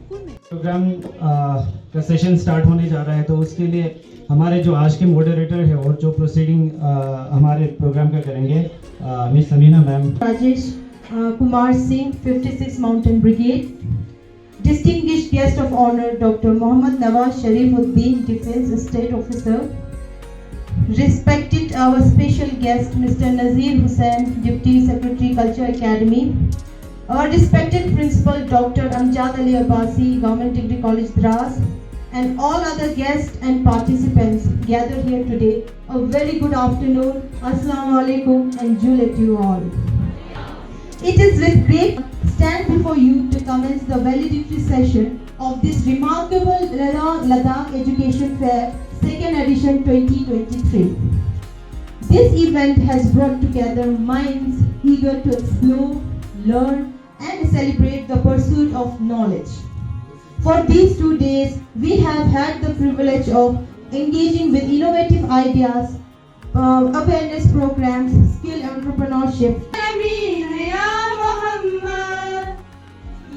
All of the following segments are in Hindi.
प्रोग्राम का सेशन स्टार्ट होने जा रहा है, तो उसके लिए हमारे जो आज के मॉडरेटर है और जो प्रोसीडिंग हमारे प्रोग्राम का करेंगे miss Samina ma'am. Rajesh Kumar Singh 56 mountain brigade. Distinguished guest of honor Dr. Mohammad Nawaz Sharifuddin, Defense State Officer. Respected our special guest Mr. Nazir Hussain, Deputy Secretary Culture Academy. Our respected Principal Dr. Amjad Ali Abbasi, Government Degree College Dras, and all other guests and participants gathered here today. A very good afternoon. Assalamu alaikum and julet you all. It is with great stand before you to commence the valedictory session of this remarkable Ladakh Education Fair 2nd edition 2023. This event has brought together minds eager to explore, learn and celebrate the pursuit of knowledge. For these 2 days, we have had the privilege of engaging with innovative ideas, awareness programs, skill entrepreneurship.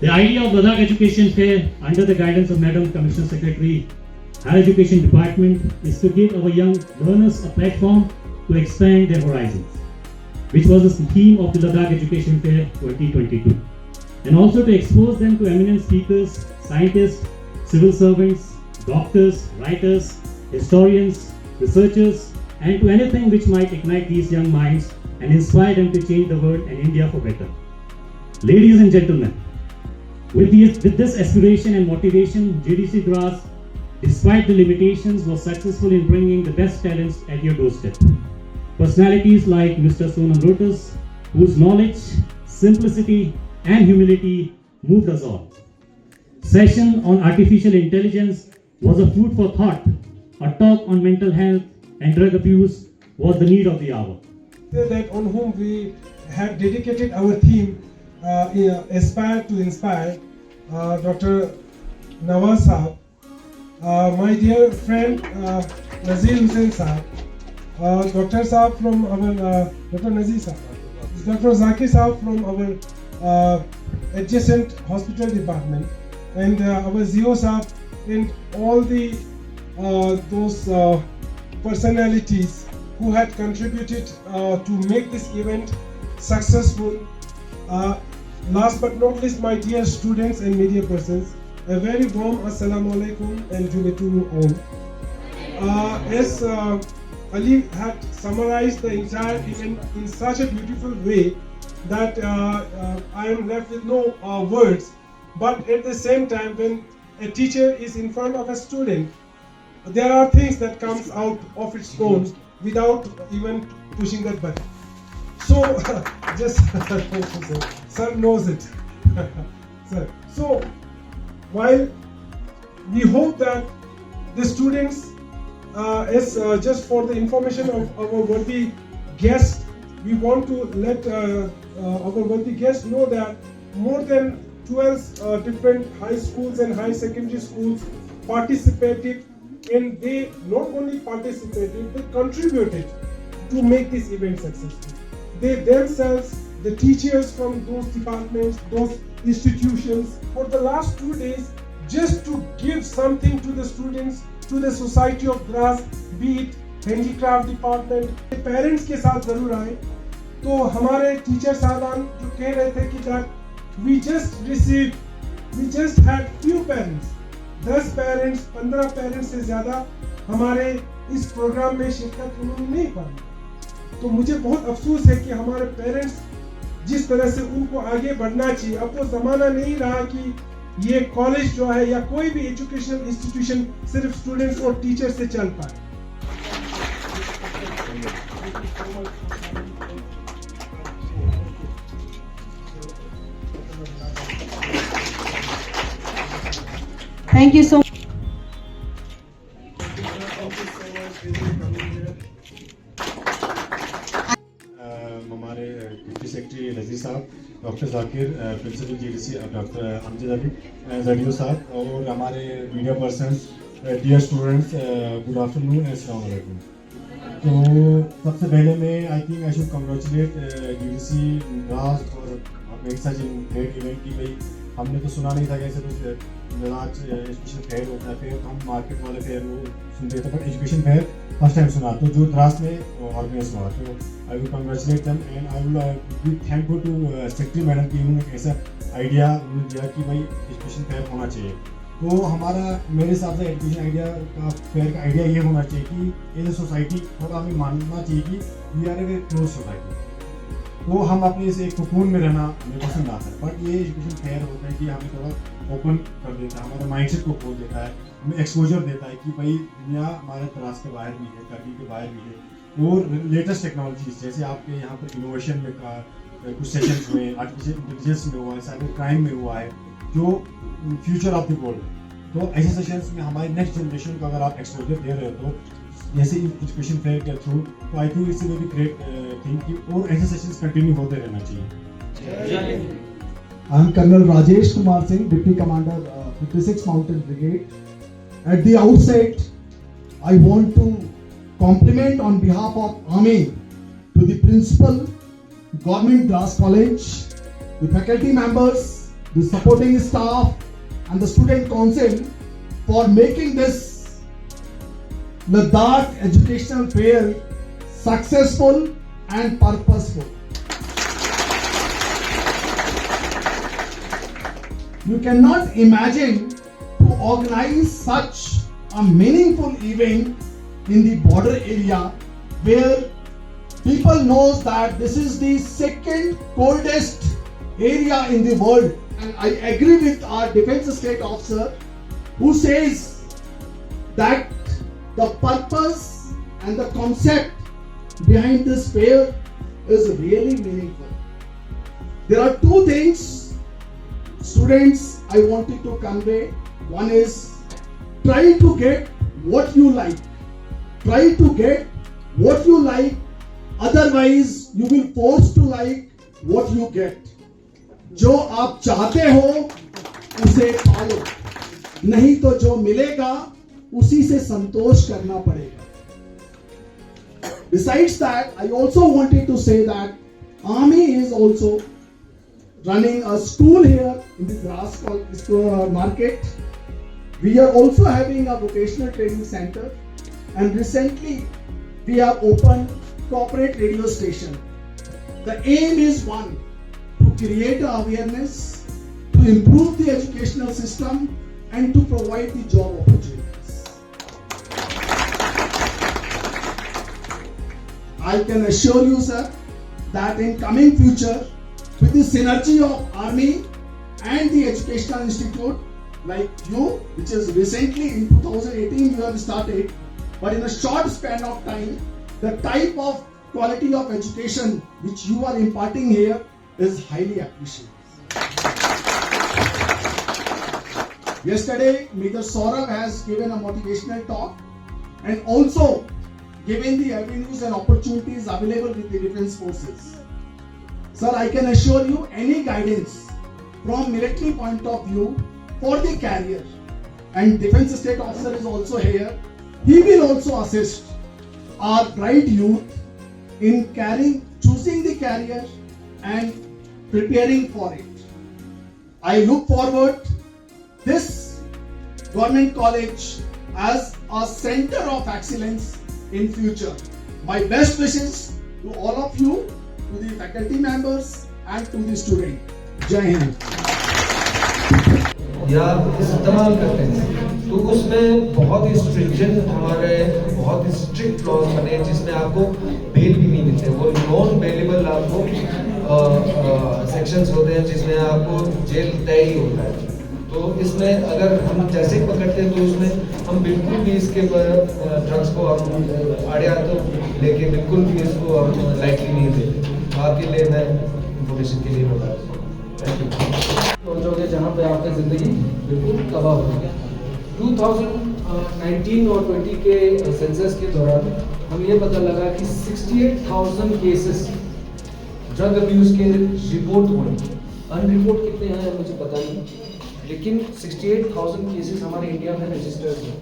The idea of Ladakh Education Fair under the guidance of Madam Commissioner Secretary, Higher Education Department, is to give our young learners a platform to expand their horizons, which was the theme of the Ladakh Education Fair 2022, and also to expose them to eminent speakers, scientists, civil servants, doctors, writers, historians, researchers, and to anything which might ignite these young minds and inspire them to change the world and India for better. Ladies and gentlemen, with this aspiration and motivation, JDC Dras, despite the limitations, was successful in bringing the best talents at your doorstep. Personalities like Mr. Sonam Lotus, whose knowledge, simplicity, and humility moved us all. Session on artificial intelligence was a food for thought. A talk on mental health and drug abuse was the need of the hour. That on whom we have dedicated our theme, Aspire to Inspire, Dr. Nawaz Saab, my dear friend Nazir Hussain Saab, Dr. Saab from our Dr. Nazir Saab, Dr. Zakir Saab from our adjacent hospital department, and our Zio Saab, and all the those personalities who had contributed to make this event successful. Last but not least, my dear students and media persons, a very warm Assalamu alaikum and juletu all. As Ali had summarized the entire event in such a beautiful way that I am left with no words, but at the same time, when a teacher is in front of a student, there are things that comes out of its own without even pushing that button. So just sir knows it. Sir. So while we hope that the students, just for the information of our worthy guests, we want to let our worthy guests know that more than 12 different high schools and high secondary schools participated, and they not only participated, they contributed to make this event successful. They themselves, the teachers from those departments, those institutions, for the last 2 days, just to give something to the students, to the society of Dras, be it handicraft department. Parents के साथ जरूर आए, तो हमारे टीचर साहबान जो कह रहे थे कि that we just had few parents, 10 parents 15 parents से ज़्यादा हमारे इस प्रोग्राम में शिरकत उन्होंने नहीं पाई। तो मुझे बहुत अफसोस है कि हमारे पेरेंट्स जिस तरह से उनको आगे बढ़ना चाहिए, अब वो ज़माना नहीं रहा कि ये कॉलेज जो है या कोई भी एजुकेशनल इंस्टीट्यूशन सिर्फ स्टूडेंट्स और टीचर से चल पाए। Thank you so much. हमारे deputy secretary Nazir sahab, doctor Zakir, principal GDC doctor Amjad Ali Jadiyo sahab, और हमारे media person, dear students, good afternoon, अस्सलाम वालेकुम। तो सबसे पहले मैं I think I should congratulate GDC Dras और make such in great event की। भाई हमने तो सुना नहीं था कि ऐसे कुछ आज एजुकेशन फेयर होता है, फिर हम मार्केट वाले फेयर वो सुनते थे, but education fair first time सुना, तो जो द्रास में ऑर्गेनाइज हुआ। तो I will congratulate them and I will be thankful to secretary madam की, उन्होंने एक ऐसा आइडिया उन्होंने दिया कि भाई एजुकेशन फेयर होना चाहिए। तो हमारा मेरे हिसाब से एजुकेशन आइडिया का फेयर का आइडिया ये होना चाहिए कि एज ए सोसाइटी थोड़ा हमें मानना चाहिए कि we are a very close society. तो हम अपने से एक सुकून में रहना हमें पसंद आता है, बट ये एजुकेशन फेयर होता है कि हमें थोड़ा ओपन कर देता है, हमारे माइंडसेट को खोल देता है, हमें एक्सपोजर देता है कि भाई दुनिया हमारे तराज के बाहर भी है, करनी के बाहर भी है। और लेटेस्ट टेक्नोलॉजीज जैसे आपके यहाँ पर इनोवेशन में का कुछ सेशंस हुए, आर्टिफिशियल इंटेलिजेंस में हुआ है, साइबर क्राइम में हुआ है, जो फ्यूचर ऑफ द वर्ल्ड है। तो ऐसे सेशंस में हमारी नेक्स्ट जनरेशन को अगर आप एक्सपोजर दे रहे हो तो जैसे एजुकेशन फेयर के थ्रू, तो I think it's a very great thing कि और ऐसे सेशंस कंटिन्यू होते रहना चाहिए। I am Colonel Rajesh Kumar Singh, Deputy Commander, 56th Mountain Brigade. At the outset, I want to compliment on behalf of Army to the principal, Government Dras College, the faculty members, the supporting staff, and the student council for making this Ladakh Educational Fair successful and purposeful. You cannot imagine to organize such a meaningful event in the border area where people knows that this is the second coldest area in the world, and I agree with our defense state officer who says that the purpose and the concept behind this fair is really meaningful. There are two things, students, I wanted to convey. One is try to get what you like. Try to get what you like. Otherwise, you will force to like what you get. जो आप चाहते हो उसे पालो, नहीं तो जो मिलेगा उसी से संतोष करना पड़ेगा. Besides that, I also wanted to say that Army is also running a school here in the Dras market. We are also having a vocational training center, and recently we have opened corporate radio station. The aim is one, to create awareness, to improve the educational system, and to provide the job opportunities. I can assure you, sir, that in coming future, with the synergy of Army and the Educational Institute, like you, which is recently in 2018 you have started, but in a short span of time, the type of quality of education which you are imparting here is highly appreciated. Yesterday, Major Saurabh has given a motivational talk and also given the avenues and opportunities available with the defense forces. Sir, I can assure you any guidance from military point of view for the career, and defense state officer is also here. He will also assist our bright youth in choosing the career and preparing for it. I look forward this government college as a center of excellence in future. My best wishes to all of you, to the faculty members and to the student. Jai Hind. या इस्तेमाल करते हैं, तो उसमें बहुत ही स्ट्रिक्जेंट हमारे बहुत ही स्ट्रिक्ट लॉज बने जिसमें आपको बेल भी नहीं मिलते. वो नॉन बेलेबल आपको सेक्शंस होते हैं जिसमें आपको जेल तय ही होता है. तो इसमें अगर हम जैसे ही पकड़ते हैं तो उसमें हम बिल्कुल भी इसके ड्रग्स को हम आड़े हाथों लेके बिल्कुल भी इसको हम लाइटली नहीं देते. आपके लिए मैं इन्फॉर्मेशन के लिए बता रहा हूँ. Thank you. पहुंचोगे जहाँ पे आपकी ज़िंदगी बिल्कुल तबाह हो गई. 2019 और 20 के सेंसस के दौरान हम ये पता लगा कि 68,000 केसेस ड्रग अब्यूज़ के रिपोर्ट हुए। अनरिपोर्ट कितने हैं मुझे पता नहीं, लेकिन 68,000 केसेस हमारे इंडिया में रजिस्टर्ड हैं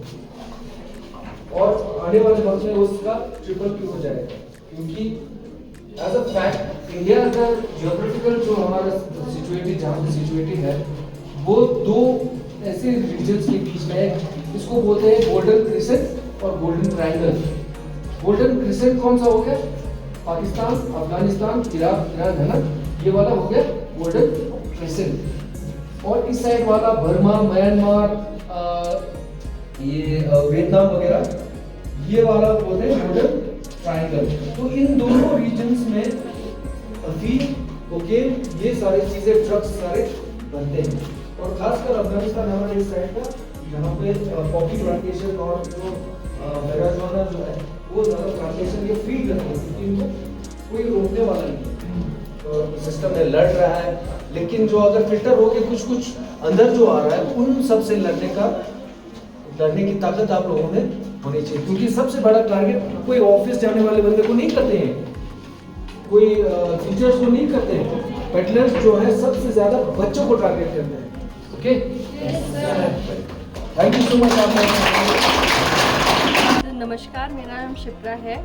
और आने वाले वक्त में उसका ट्रिपल भी हो जाएगा, क्योंकि एज अ फैक्ट इंडिया का जियोग्राफिकल जो हमारा सिचुएटेड जहाँ पे सिचुएटेड है वो दो ऐसे रीजन्स के बीच में है, इसको बोलते हैं गोल्डन क्रिसेंट और गोल्डन ट्रायंगल। गोल्डन क्रिसेंट कौन सा हो गया? पाकिस्तान, अफगानिस्तान, इराक है ना, ये वाला हो गया गोल्डन क्रिसेंट। और इस साइड वाला बर्मा, म्यांमार, ये वियतनाम वगैरह, ये वाला बोलते हैं गोल्डन ट्रायंगल। तो इन दोनों रीजन्स में अफीम, कोकेन, ये सारी चीजें, ड्रग्स सारे बनते हैं। और खासकर अफगानिस्तान हमारे इस साइड का, जहाँ पे पॉपी प्लांटेशन और जो मैराजोना जो है वो ज़्यादा प्लांटेशन ये फ्री करते हैं, क्योंकि इनको कोई रोकने वाला नहीं है। तो सिस्टम में लड़ रहा है, लेकिन जो अगर फिल्टर होके कुछ अंदर जो आ रहा है उन सब से लड़ने की ताकत आप लोगों में होनी चाहिए। क्योंकि सबसे बड़ा टारगेट कोई ऑफिस जाने वाले बंदे को नहीं करते हैं, कोई टीचर्स को नहीं करते हैं, पेडलर्स जो है सबसे ज्यादा बच्चों को टारगेट करते हैं। Okay, thank you so much. नमस्कार, मेरा नाम शिप्रा है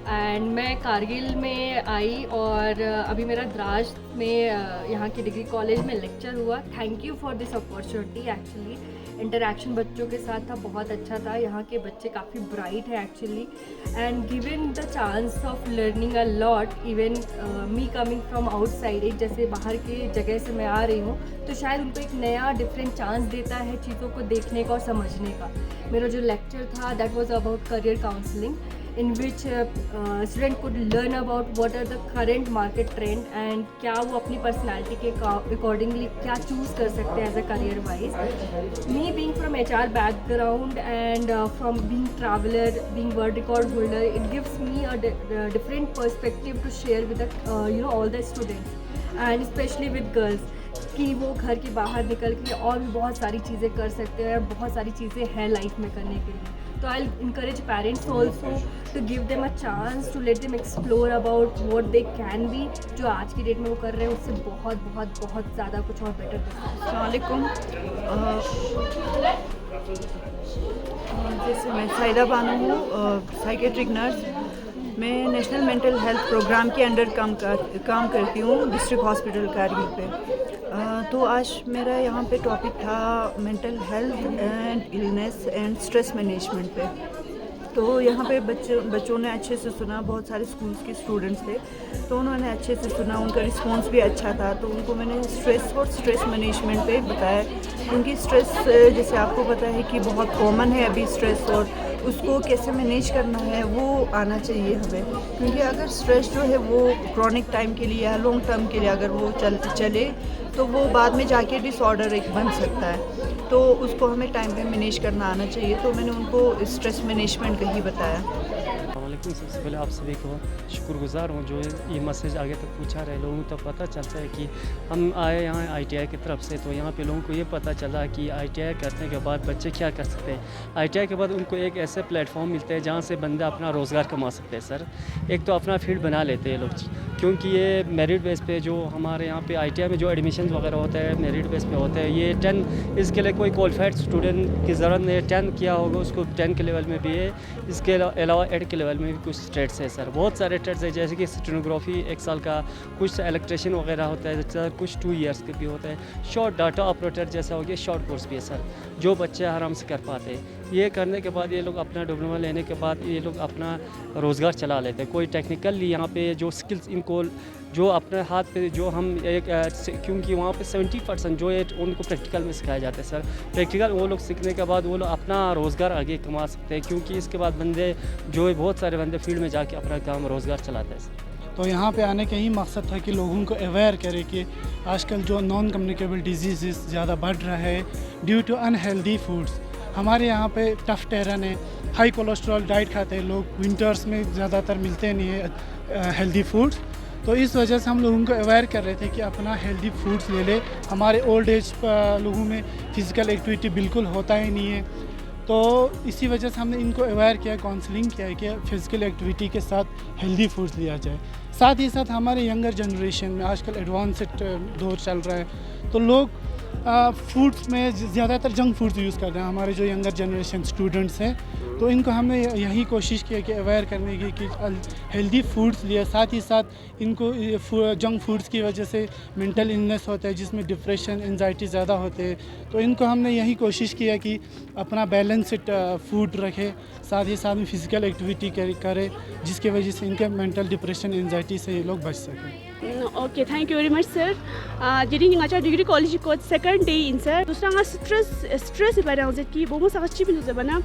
एंड मैं कारगिल में आई और अभी मेरा द्रास में यहाँ के डिग्री कॉलेज में लेक्चर हुआ। Thank you for this opportunity. Actually interaction बच्चों के साथ था, बहुत अच्छा था। यहाँ के बच्चे काफ़ी ब्राइट है actually, and given the chance of learning a lot. Even me coming from outside, एक जैसे बाहर के जगह से मैं आ रही हूँ, तो शायद उनको एक नया डिफरेंट चांस देता है चीज़ों को देखने का और समझने का। मेरा जो लेक्चर था that was about career counselling, in which student could learn about what are the current market trend and क्या वो अपनी personality के accordingly क्या choose कर सकते हैं as a career wise. Me being from HR background and from being traveler, being world record holder, it gives me a different perspective to share with the all the students and especially with girls, कि वो घर के बाहर निकल के और भी बहुत सारी चीज़ें कर सकते हैं, बहुत सारी चीज़ें हैं लाइफ में करने के लिए। तो आई encourage parents also to give them a chance to let them explore about what they can be, जो आज की डेट में वो कर रहे हैं उससे बहुत बहुत बहुत ज़्यादा कुछ और बेटर कर सकते हैं। अस्सलाम वालेकुम। जैसे मैं साइदा बानो हूँ, साइकेट्रिक नर्स। मैं नेशनल मेंटल हेल्थ प्रोग्राम के अंडर काम करती हूँ डिस्ट्रिक्ट हॉस्पिटल कारगिल पे। तो आज मेरा यहाँ पे टॉपिक था mental health and illness and stress management पे। तो यहाँ पे बच्चों ने अच्छे से सुना, बहुत सारे स्कूल्स के स्टूडेंट्स थे, तो उन्होंने अच्छे से सुना, उनका रिस्पॉन्स भी अच्छा था। तो उनको मैंने स्ट्रेस और स्ट्रेस मैनेजमेंट पे बताया, क्योंकि स्ट्रेस जैसे आपको पता है कि बहुत कॉमन है अभी स्ट्रेस, और उसको कैसे मैनेज करना है वो आना चाहिए हमें। क्योंकि अगर स्ट्रेस जो है वो क्रॉनिक टाइम के लिए या लॉन्ग टर्म के लिए अगर वो चले तो वो बाद में जाके डिसऑर्डर एक बन सकता है, तो उसको हमें टाइम पे मैनेज करना आना चाहिए। तो मैंने उनको स्ट्रेस मैनेजमेंट का ही बताया। सबसे पहले आप सभी को शुक्रगुजार हूँ जो ये मैसेज आगे तक पहुँचा रहे लोगों को। पता चलता है कि हम आए यहाँ ITI की तरफ से, तो यहाँ पे लोगों को ये पता चला कि ITI करने के बाद बच्चे क्या कर सकते हैं। ITI के बाद उनको एक ऐसे प्लेटफॉर्म मिलते हैं जहाँ से बंदे अपना रोज़गार कमा सकते हैं। सर एक तो अपना फील्ड बना लेते हैं लोग, क्योंकि ये मेरिट बेस पे जो हमारे यहाँ पे ITI में जो एडमिशन वगैरह होता है मेरिट बेस पे होता है। ये 10 इसके लिए कोई क्वालिफाइड स्टूडेंट की ज़रूरत नहीं है, 10 किया होगा उसको 10 के लेवल में भी है। इसके अलावा 8 के लेवल में भी कुछ ट्रेड्स है सर, बहुत सारे ट्रेड्स है, जैसे कि स्टेनोग्राफी 1 साल का, कुछ इलेक्ट्रिशियन वगैरह होता है सर, कुछ 2 ईयर्स के भी होता है। शॉर्ट डाटा ऑपरेटर जैसा हो गया, शॉर्ट कोर्स भी है सर, जो बच्चे आराम से कर पाते हैं। ये करने के बाद ये लोग अपना डिप्लोमा लेने के बाद ये लोग अपना रोज़गार चला लेते हैं। कोई टेक्निकली यहाँ पे जो स्किल्स इनको जो अपने हाथ पे जो हम एक क्योंकि वहाँ पे 70% जो है उनको प्रैक्टिकल में सिखाया जाता है सर। प्रैक्टिकल वो लोग सीखने के बाद वो लोग अपना रोज़गार आगे कमा सकते हैं, क्योंकि इसके बाद बंदे जो है बहुत सारे बंदे फील्ड में जाके अपना काम रोज़गार चलाते हैं सर। तो यहाँ पे आने का ही मकसद था कि लोगों को अवेयर करे कि आजकल जो नॉन कम्युनिकेबल डिजीज़ ज़्यादा बढ़ रहा है ड्यू टू अनहेल्दी फूड्स। हमारे यहाँ पे टफ टेरन है, हाई कोलेस्ट्रॉल डाइट खाते हैं लोग, विंटर्स में ज़्यादातर मिलते नहीं है हेल्दी फूड्स। तो इस वजह से हम लोगों को अवेयर कर रहे थे कि अपना हेल्दी फूड्स ले ले। हमारे ओल्ड एज लोगों में फ़िज़िकल एक्टिविटी बिल्कुल होता ही नहीं है, तो इसी वजह से हमने इनको अवेयर किया, काउंसलिंग किया कि फ़िज़िकल एक्टिविटी के साथ हेल्दी फूड्स लिया जाए। साथ ही साथ हमारे यंगर जनरेशन में आजकल एडवांस्ड दौर चल रहा है, तो लोग फूड्स में ज़्यादातर जंक फूड्स यूज़ करते हैं। हमारे जो यंगर जनरेशन स्टूडेंट्स हैं, तो इनको हमने यही कोशिश की कि अवेयर करने की कि हेल्दी फूड्स लिए। साथ ही साथ इनको जंक फूड्स की वजह से मेंटल इलनेस होता है, जिसमें डिप्रेशन, एंजाइटी ज़्यादा होते हैं। तो इनको हमने यही कोशिश किया कि अपना बैलेंस्ड फूड रखे, साथ ही साथ में फ़िज़िकल एक्टिविटी करे, जिसकी वजह से इनके मेंटल डिप्रेशन, एंजाइटी से ये लोग बच सकें। Okay, thank you very much sir. जिन डिग्री कॉलेज को सेकंड डे इन सर दूसरा स्ट्रेस बना कि बहुत अच्छी भी बना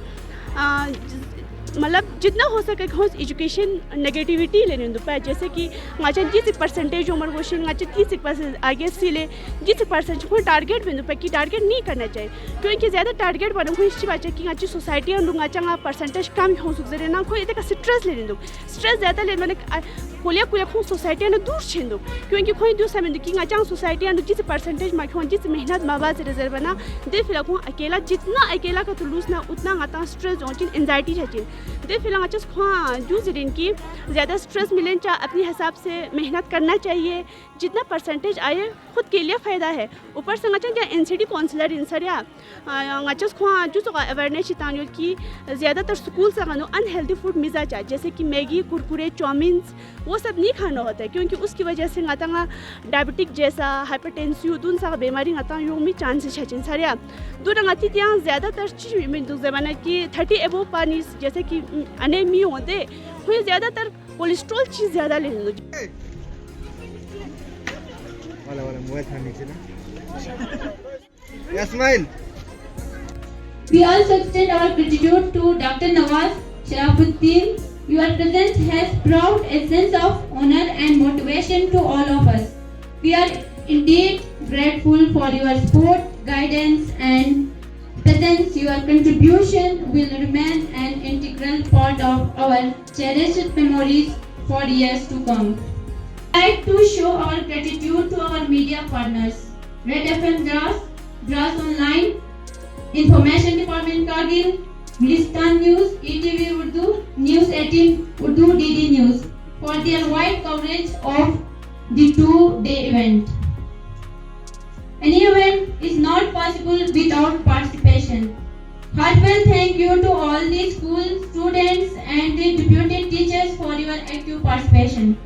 मतलब जितना हो सके एजुकेशन नेगेटिविटी लेने दो पाए, जैसे कि जिस परसेंटेज उम्र क्वेश्चन 30% आगे से ले जिस परसेंट को टारगेट में पाए कि टारगेट नहीं करना चाहिए, क्योंकि ज़्यादा टारगेट बना कोई अच्छी बात है कि सोसाइटी लोग परसेंटेज कम हो सकते ना कोई स्ट्रेस लेने दो। स्ट्रेस ज़्यादा ले मैंने कुलिया खो सोसाइटी दूर छेंदो, क्योंकि खोई दूर समय कि सोसाइटी जिस परसेंटेज में जिस मेहनत माबाज रिजर्व बना दे फिर अकेला जितना अकेला का तो लूज ना उतना स्ट्रेस जो एंजाइटी है दे फिर जूझ रही कि ज़्यादा स्ट्रेस मिले चाहे अपने हिसाब से मेहनत करना चाहिए, जितना परसेंटेज आए खुद के लिए फ़ायदा है। ऊपर से NCD काउंसलर इंसर या जो अवेयरनेस कि ज़्यादातर स्कूल से अनहेल्दी फूड मिजा चाहे, जैसे कि मैगी, कुरकुरे, चाउमीन्स वो सब नहीं खाना होता है, क्योंकि उसकी वजह से डायबिटिक जैसा हाइपरटेंसिव दून सा बीमारी योग में चांसेस है सारे दूर ત્યાં ज़्यादातर चीज़ में ज़माना कि 30 एबो पानी जैसे कि अनेमी होते हुए ज़्यादातर कोलेस्ट्रॉल चीज़ ज़्यादा ले लो। We also extend our gratitude to Dr. Nawaz Sharafuddin. Your presence has brought a sense of honor and motivation to all of us. We are indeed grateful for your support, guidance and presence. Your contribution will remain an integral part of our cherished memories for years to come. I would like to show our gratitude to our media partners, Red FM Dras Online, Information Department Kargil, Gulistan News, ETV Urdu, News 18 Urdu, DD News for their wide coverage of the two-day event. Any event is not possible without participation. Heartfelt thank you to all the school students and the deputy teachers for your active participation.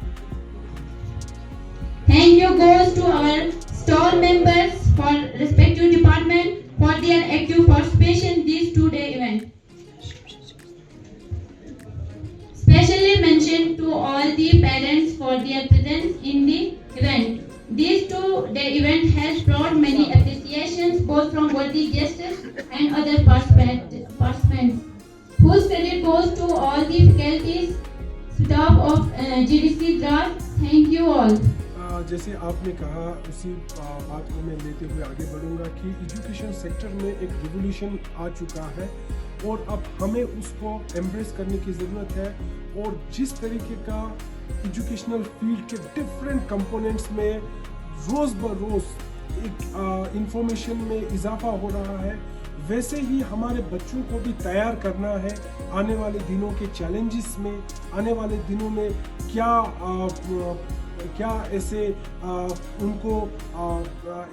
Thank you goes to our stall members for respective department for their active participation in this two-day event. Specially mention to all the parents for their presence in the event. This two-day event has brought many appreciations both from worthy guests and other participants, whose credit goes to all the faculties, staff of GDC Dras. Thank you all. जैसे आपने कहा उसी बात को मैं लेते हुए आगे बढ़ूंगा कि एजुकेशन सेक्टर में एक रिवोल्यूशन आ चुका है और अब हमें उसको एम्ब्रेस करने की ज़रूरत है। और जिस तरीके का एजुकेशनल फील्ड के डिफरेंट कंपोनेंट्स में रोज़ ब रोज़ एक इंफॉर्मेशन में इजाफा हो रहा है, वैसे ही हमारे बच्चों को भी तैयार करना है आने वाले दिनों के चैलेंजेस में। आने वाले दिनों में क्या ऐसे उनको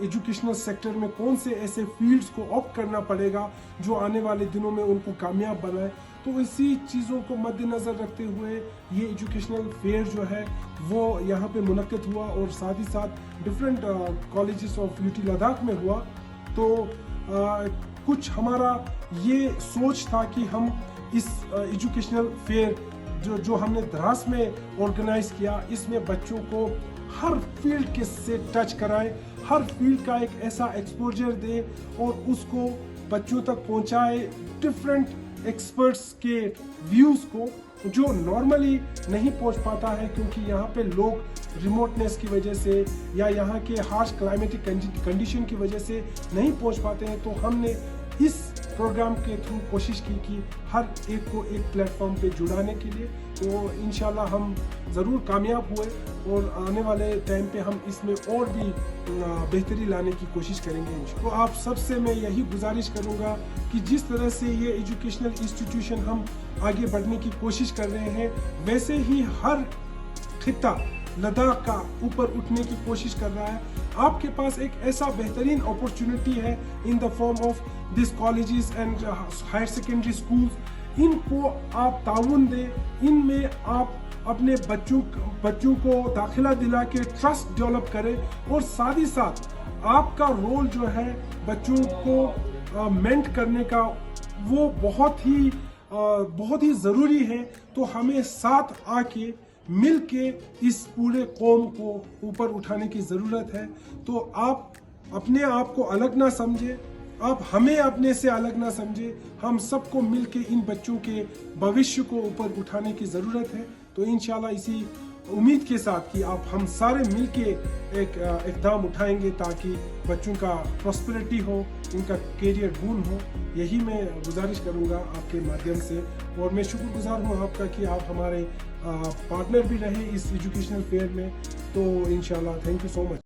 एजुकेशनल सेक्टर में कौन से ऐसे फील्ड्स को ऑप्ट करना पड़ेगा जो आने वाले दिनों में उनको कामयाब बनाए। तो इसी चीज़ों को मद्देनज़र रखते हुए ये एजुकेशनल फेयर जो है वो यहाँ पे मुनक्किद हुआ और साथ ही साथ different colleges of UT Ladakh में हुआ। तो कुछ हमारा ये सोच था कि हम इस एजुकेशनल फेयर जो हमने द्रास में ऑर्गेनाइज किया, इसमें बच्चों को हर फील्ड के से टच कराए, हर फील्ड का एक ऐसा एक्सपोजर दे और उसको बच्चों तक पहुंचाए, डिफरेंट एक्सपर्ट्स के व्यूज़ को जो नॉर्मली नहीं पहुंच पाता है, क्योंकि यहाँ पे लोग रिमोटनेस की वजह से या यहाँ के हार्श क्लाइमेटिक कंडीशन की वजह से नहीं पहुंच पाते हैं। तो हमने इस प्रोग्राम के थ्रू कोशिश की कि हर एक को एक प्लेटफॉर्म पे जुड़ाने के लिए। तो इंशाल्लाह हम ज़रूर कामयाब हुए और आने वाले टाइम पे हम इसमें और भी बेहतरी लाने की कोशिश करेंगे। तो आप सबसे मैं यही गुजारिश करूँगा कि जिस तरह से ये एजुकेशनल इंस्टीट्यूशन हम आगे बढ़ने की कोशिश कर रहे हैं, वैसे ही हर खित्ता लद्दाख का ऊपर उठने की कोशिश कर रहा है। आपके पास एक ऐसा बेहतरीन अपॉर्चुनिटी है in the form of this colleges and higher secondary schools. इनको आप ताउन दें, इनमें आप अपने बच्चों को दाखिला दिला के ट्रस्ट डेवलप करें और साथ ही साथ आपका रोल जो है बच्चों को मेंट करने का वो बहुत ही ज़रूरी है। तो हमें साथ आके मिल के इस पूरे कौम को ऊपर उठाने की ज़रूरत है। तो आप अपने आप को अलग ना समझे, आप हमें अपने से अलग ना समझे, हम सबको मिल के इन बच्चों के भविष्य को ऊपर उठाने की ज़रूरत है। तो इंशाल्लाह इसी उम्मीद के साथ कि आप हम सारे मिल के एक इक़दाम उठाएंगे ताकि बच्चों का प्रॉस्पेरिटी हो, इनका कैरियर बून हो। यही मैं गुजारिश करूंगा आपके माध्यम से। और मैं शुक्रगुजार हूँ आपका कि आप हमारे पार्टनर भी रहे इस एजुकेशनल फेयर में। तो इंशाल्लाह थैंक यू सो मच।